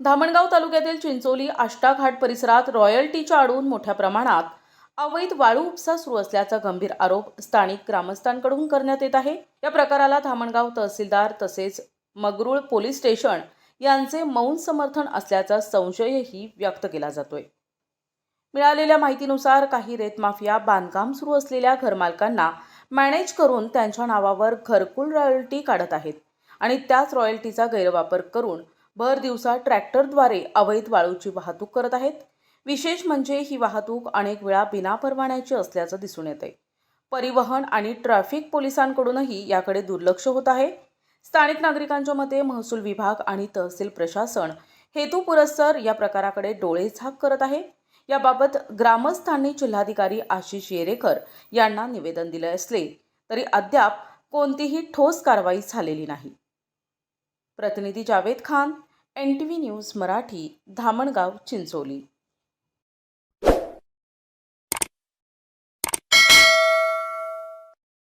धामणगाव तालुक्यातील चिंचोली आष्टाघाट परिसरात रॉयल्टीच्या आडून मोठ्या प्रमाणात अवैध वाळू उपसा सुरू असल्याचा गंभीर आरोप स्थानिक ग्रामस्थांकडून करण्यात येत आहे। या प्रकाराला धामणगाव तहसीलदार तसेच मगरूळ पोलीस स्टेशन यांचे मौन समर्थन असल्याचा संशयही व्यक्त केला जातोय। मिळालेल्या माहितीनुसार काही रेत माफिया बांधकाम सुरू असलेल्या घरमालकांना मॅनेज करून त्यांच्या नावावर घरकुल रॉयल्टी काढत आहेत आणि त्याच रॉयल्टीचा गैरवापर करून भर दिवसा ट्रॅक्टरद्वारे अवैध वाळूची वाहतूक करत आहेत। विशेष म्हणजे ही वाहतूक अनेक वेळा बिना परवान्याची असल्याचं दिसून येते। परिवहन आणि ट्रॅफिक पोलिसांकडूनही याकडे दुर्लक्ष होत आहे। स्थानिक नागरिकांच्या मते महसूल विभाग आणि तहसील प्रशासन हेतुपुरस्सर या प्रकाराकडे डोळेझाक करत आहे। याबाबत ग्रामस्थांनी जिल्हाधिकारी आशिष येरेकर यांना निवेदन दिले असले तरी अद्याप कोणतीही ठोस कारवाई झालेली नाही। प्रतिनिधी जावेद खान, NTV न्यूज मराठी, धामणगाव, चिंचोली।